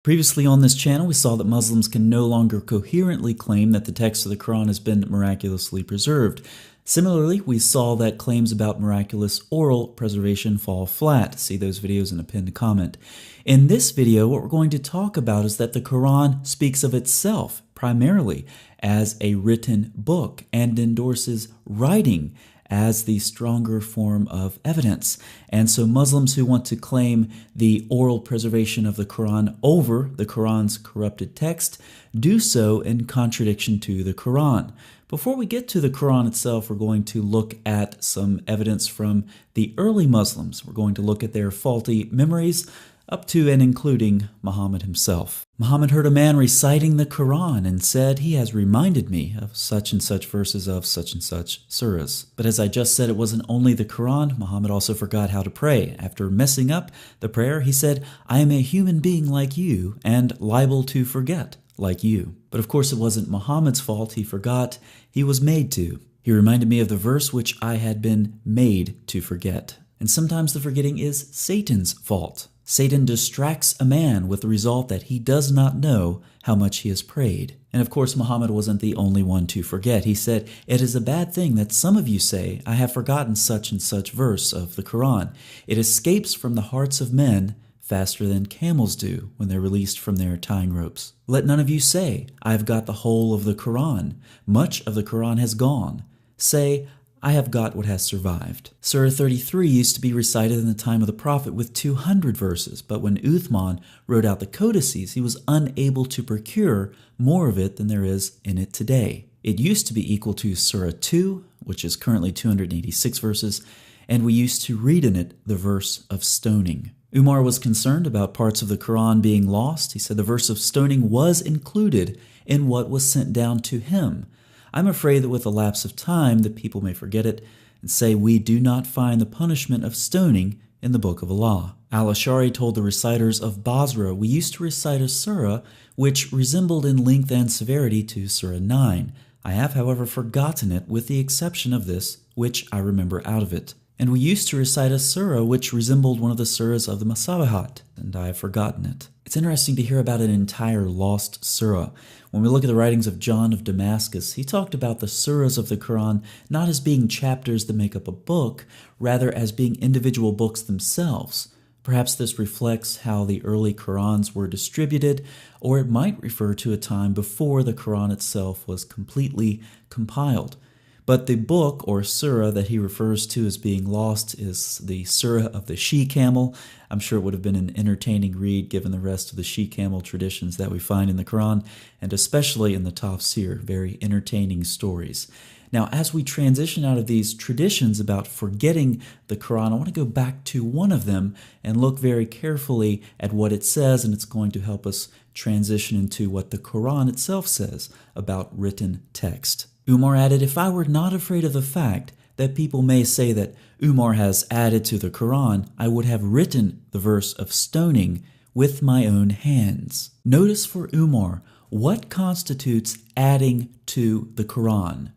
Previously on this channel, we saw that Muslims can no longer coherently claim that the text of the Quran has been miraculously preserved. Similarly, we saw that claims about miraculous oral preservation fall flat. See those videos in a pinned comment. In this video, what we're going to talk about is that the Quran speaks of itself primarily as a written book and endorses writing as the stronger form of evidence. And so Muslims who want to claim the oral preservation of the Quran over the Quran's corrupted text do so in contradiction to the Quran. Before we get to the Quran itself, we're going to look at some evidence from the early Muslims. We're going to look at their faulty memories up to and including Muhammad himself. Muhammad heard a man reciting the Quran and said, "He has reminded me of such and such verses of such and such surahs." But as I just said, it wasn't only the Quran. Muhammad also forgot how to pray. After messing up the prayer, he said, "I am a human being like you and liable to forget like you." But of course, it wasn't Muhammad's fault. He forgot. He was made to. He reminded me of the verse which I had been made to forget. And sometimes the forgetting is Satan's fault. Satan distracts a man with the result that he does not know how much he has prayed. And of course, Muhammad wasn't the only one to forget. He said, "It is a bad thing that some of you say, 'I have forgotten such and such verse of the Quran.' It escapes from the hearts of men faster than camels do when they're released from their tying ropes. Let none of you say, 'I have got the whole of the Quran.' Much of the Quran has gone. Say, 'I have got what has survived.'" Surah 33 used to be recited in the time of the Prophet with 200 verses, but when Uthman wrote out the codices, he was unable to procure more of it than there is in it today. It used to be equal to Surah 2, which is currently 286 verses, and we used to read in it the verse of stoning. Umar was concerned about parts of the Quran being lost. He said the verse of stoning was included in what was sent down to him. I'm afraid that with the lapse of time, the people may forget it and say we do not find the punishment of stoning in the Book of Allah. Al-Ash'ari told the reciters of Basra, "We used to recite a surah which resembled in length and severity to Surah 9. I have, however, forgotten it with the exception of this, which I remember out of it. And we used to recite a surah which resembled one of the surahs of the Musabahat, and I have forgotten it." It's interesting to hear about an entire lost surah. When we look at the writings of John of Damascus, he talked about the surahs of the Quran not as being chapters that make up a book, rather as being individual books themselves. Perhaps this reflects how the early Qurans were distributed, or it might refer to a time before the Quran itself was completely compiled. But the book or surah that he refers to as being lost is the surah of the she-camel. I'm sure it would have been an entertaining read given the rest of the she-camel traditions that we find in the Quran, and especially in the Tafsir, very entertaining stories. Now, as we transition out of these traditions about forgetting the Quran, I want to go back to one of them and look very carefully at what it says, and it's going to help us transition into what the Quran itself says about written text. Umar added, "If I were not afraid of the fact that people may say that Umar has added to the Quran, I would have written the verse of stoning with my own hands." Notice for Umar, what constitutes adding to the Quran?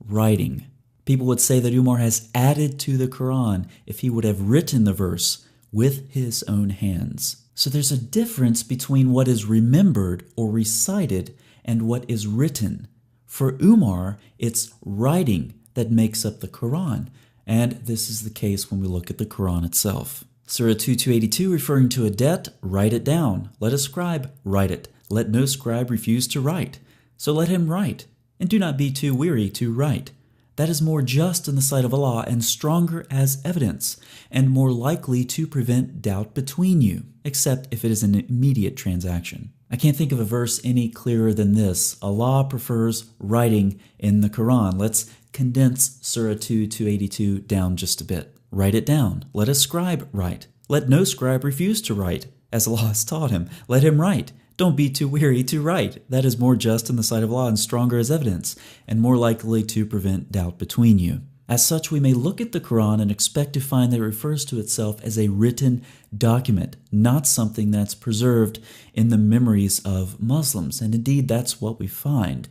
Writing. People would say that Umar has added to the Quran if he would have written the verse with his own hands. So there's a difference between what is remembered or recited and what is written. For Umar, it's writing that makes up the Quran, and this is the case when we look at the Quran itself. Surah 282, referring to a debt, "Write it down. Let a scribe write it. Let no scribe refuse to write. So let him write, and do not be too weary to write. That is more just in the sight of Allah and stronger as evidence, and more likely to prevent doubt between you, except if it is an immediate transaction." I can't think of a verse any clearer than this. Allah prefers writing in the Quran. Let's condense Surah 282 down just a bit. Write it down. Let a scribe write. Let no scribe refuse to write, as Allah has taught him. Let him write. Don't be too weary to write. That is more just in the sight of Allah and stronger as evidence, and more likely to prevent doubt between you. As such, we may look at the Quran and expect to find that it refers to itself as a written document, not something that's preserved in the memories of Muslims. And indeed, that's what we find.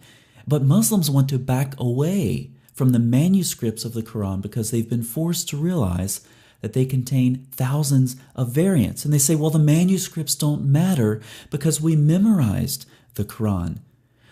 But Muslims want to back away from the manuscripts of the Quran because they've been forced to realize that they contain thousands of variants. And they say, well, the manuscripts don't matter because we memorized the Quran.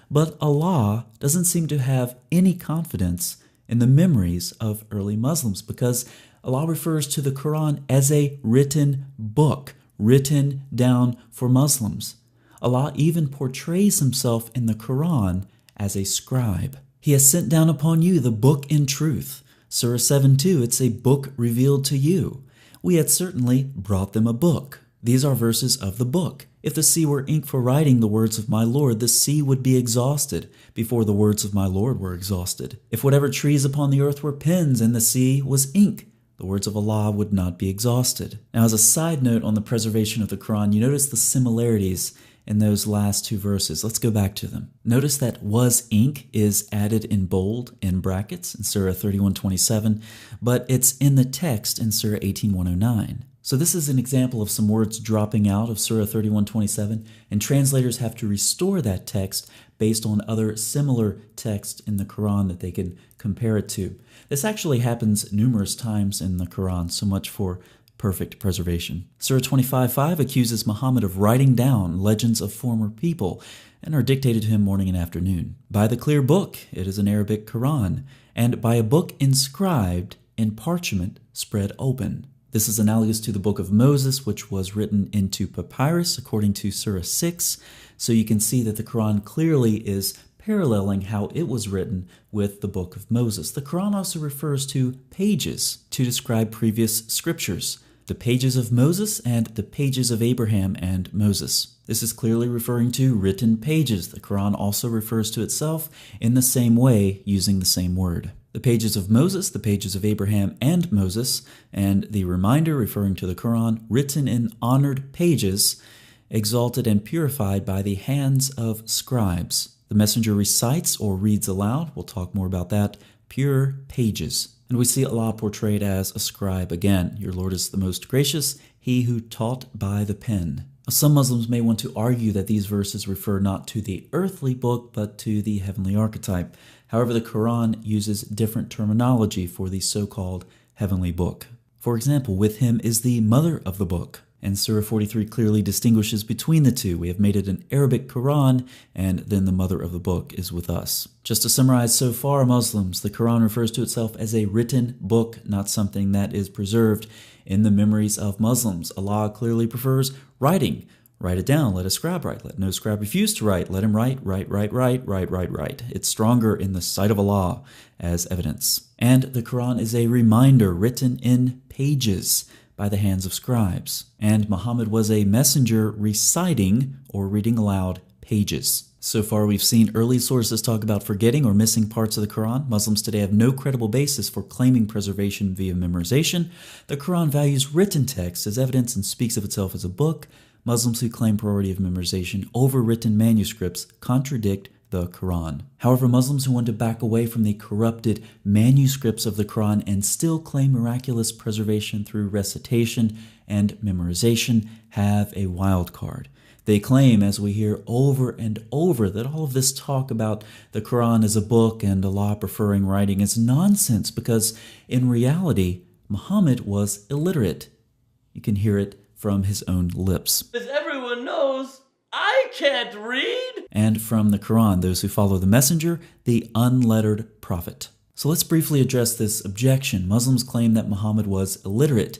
But Allah doesn't seem to have any confidence in the memories of early Muslims, because Allah refers to the Quran as a written book, written down for Muslims. Allah even portrays himself in the Quran as a scribe. He has sent down upon you the book in truth. Surah 7:2, it's a book revealed to you. We had certainly brought them a book. These are verses of the book. If the sea were ink for writing the words of my Lord, the sea would be exhausted before the words of my Lord were exhausted. If whatever trees upon the earth were pens and the sea was ink, the words of Allah would not be exhausted. Now, as a side note on the preservation of the Quran, you notice the similarities in those last two verses. Let's go back to them. Notice that was ink is added in bold in brackets in Surah 31:27, but it's in the text in Surah 18:109. So this is an example of some words dropping out of Surah 31:27, and translators have to restore that text based on other similar texts in the Quran that they can compare it to. This actually happens numerous times in the Quran, so much for perfect preservation. Surah 25:5 accuses Muhammad of writing down legends of former people and are dictated to him morning and afternoon. By the clear book, it is an Arabic Quran, and by a book inscribed in parchment spread open. This is analogous to the book of Moses, which was written into papyrus according to Surah 6. So you can see that the Quran clearly is paralleling how it was written with the book of Moses. The Quran also refers to pages to describe previous scriptures, the pages of Moses and the pages of Abraham and Moses. This is clearly referring to written pages. The Quran also refers to itself in the same way, using the same word. The pages of Moses, the pages of Abraham and Moses, and the reminder referring to the Quran, written in honored pages, exalted and purified by the hands of scribes. The messenger recites or reads aloud, we'll talk more about that, pure pages. And we see Allah portrayed as a scribe again. Your Lord is the most gracious, he who taught by the pen. Some Muslims may want to argue that these verses refer not to the earthly book, but to the heavenly archetype. However, the Quran uses different terminology for the so-called heavenly book. For example, with him is the mother of the book. And Surah 43 clearly distinguishes between the two. We have made it an Arabic Quran, and then the mother of the book is with us. Just to summarize so far, Muslims, the Quran refers to itself as a written book, not something that is preserved in the memories of Muslims. Allah clearly prefers writing. Write it down, let a scribe write. Let no scribe refuse to write. Let him write. It's stronger in the sight of Allah as evidence. And the Quran is a reminder written in pages by the hands of scribes. And Muhammad was a messenger reciting or reading aloud pages. So far we've seen early sources talk about forgetting or missing parts of the Quran. Muslims today have no credible basis for claiming preservation via memorization. The Quran values written text as evidence and speaks of itself as a book. Muslims who claim priority of memorization over written manuscripts contradict the Quran. However, Muslims who want to back away from the corrupted manuscripts of the Quran and still claim miraculous preservation through recitation and memorization have a wild card. They claim, as we hear over and over, that all of this talk about the Quran as a book and Allah preferring writing is nonsense because, in reality, Muhammad was illiterate. You can hear it from his own lips. As everyone knows, I can't read. And from the Quran, those who follow the messenger, the unlettered prophet. So let's briefly address this objection. Muslims claim that Muhammad was illiterate.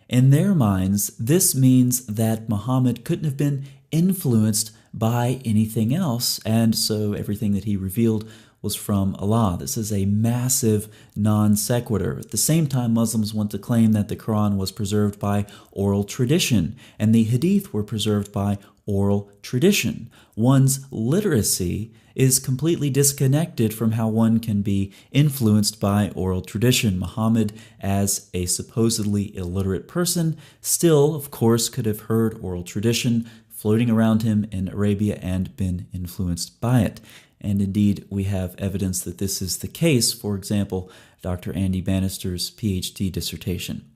In their minds, this means that Muhammad couldn't have been influenced by anything else, and so everything that he revealed was from Allah. This is a massive non sequitur. At the same time, Muslims want to claim that the Quran was preserved by oral tradition, and the Hadith were preserved by oral tradition. One's literacy is completely disconnected from how one can be influenced by oral tradition. Muhammad, as a supposedly illiterate person, still, of course, could have heard oral tradition floating around him in Arabia and been influenced by it. And indeed, we have evidence that this is the case. For example, Dr. Andy Bannister's PhD dissertation.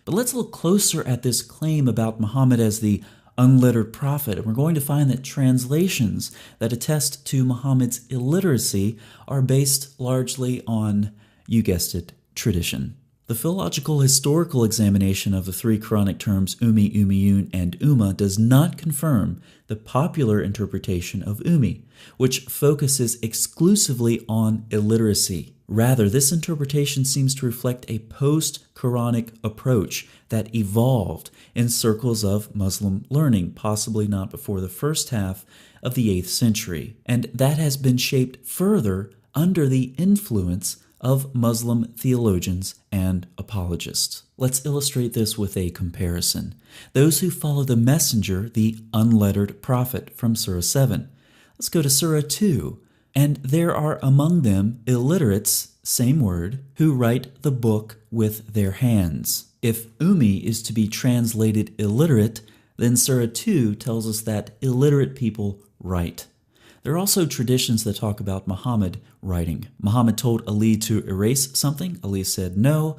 But let's look closer at this claim about Muhammad as the unlettered prophet, and we're going to find that translations that attest to Muhammad's illiteracy are based largely on, you guessed it, tradition. The philological historical examination of the three Quranic terms Ummi, Ummiyun, and Ummah does not confirm the popular interpretation of Ummi, which focuses exclusively on illiteracy. Rather, this interpretation seems to reflect a post-Quranic approach that evolved in circles of Muslim learning, possibly not before the first half of the 8th century, and that has been shaped further under the influence of Muslim theologians and apologists. Let's illustrate this with a comparison. Those who follow the messenger, the unlettered prophet from Surah 7. Let's go to Surah 2. And there are among them illiterates, same word, who write the book with their hands. If Ummi is to be translated illiterate, then Surah 2 tells us that illiterate people write. There are also traditions that talk about Muhammad writing. Muhammad told Ali to erase something. Ali said no.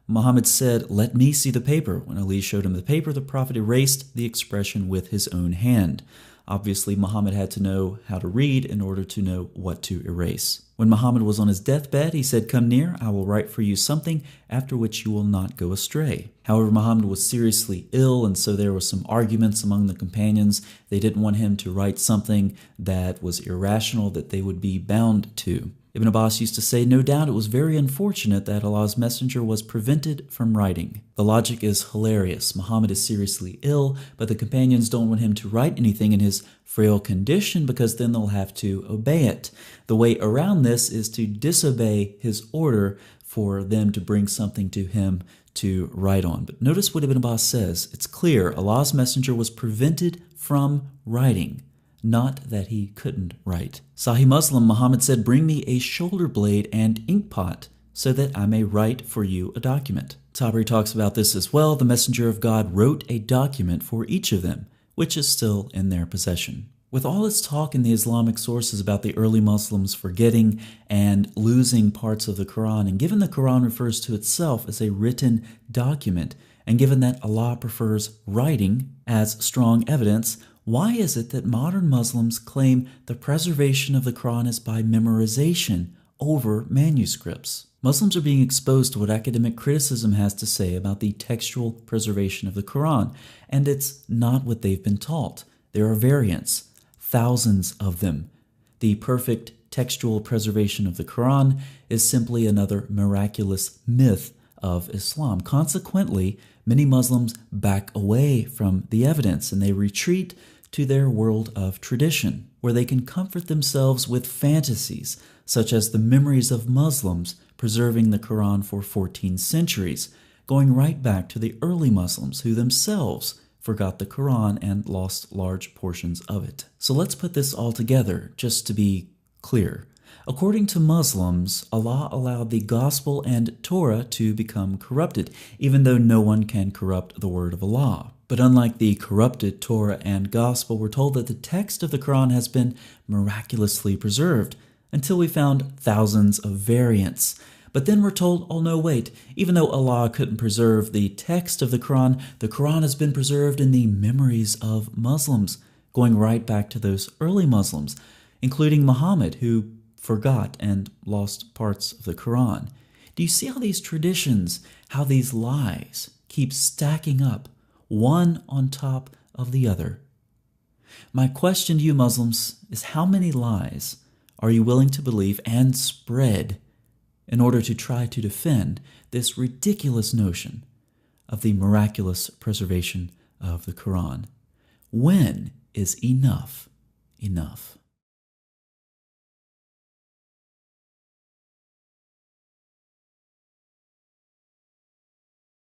Muhammad said, "Let me see the paper." When Ali showed him the paper, the prophet erased the expression with his own hand. Obviously, Muhammad had to know how to read in order to know what to erase. When Muhammad was on his deathbed, he said, "Come near, I will write for you something after which you will not go astray." However, Muhammad was seriously ill, and so there were some arguments among the companions. They didn't want him to write something that was irrational, that they would be bound to. Ibn Abbas used to say, "No doubt it was very unfortunate that Allah's messenger was prevented from writing." The logic is hilarious. Muhammad is seriously ill, but the companions don't want him to write anything in his frail condition because then they'll have to obey it. The way around this is to disobey his order for them to bring something to him to write on. But notice what Ibn Abbas says. It's clear Allah's messenger was prevented from writing, not that he couldn't write. Sahih Muslim, Muhammad said, "Bring me a shoulder blade and ink pot so that I may write for you a document." Tabari talks about this as well. The messenger of God wrote a document for each of them, which is still in their possession. With all its talk in the Islamic sources about the early Muslims forgetting and losing parts of the Quran, and given the Quran refers to itself as a written document, and given that Allah prefers writing as strong evidence, why is it that modern Muslims claim the preservation of the Quran is by memorization over manuscripts? Muslims are being exposed to what academic criticism has to say about the textual preservation of the Quran, and it's not what they've been taught. There are variants, thousands of them. The perfect textual preservation of the Quran is simply another miraculous myth of Islam. Consequently, many Muslims back away from the evidence and they retreat to their world of tradition, where they can comfort themselves with fantasies, such as the memories of Muslims preserving the Quran for 14 centuries, going right back to the early Muslims who themselves forgot the Quran and lost large portions of it. So let's put this all together, just to be clear. According to Muslims, Allah allowed the Gospel and Torah to become corrupted, even though no one can corrupt the word of Allah. But unlike the corrupted Torah and Gospel, we're told that the text of the Quran has been miraculously preserved until we found thousands of variants. But then we're told, oh no, wait, even though Allah couldn't preserve the text of the Quran has been preserved in the memories of Muslims, going right back to those early Muslims, including Muhammad, who forgot and lost parts of the Quran. Do you see how these traditions, how these lies keep stacking up, one on top of the other? My question to you Muslims is, how many lies are you willing to believe and spread in order to try to defend this ridiculous notion of the miraculous preservation of the Quran? When is enough enough?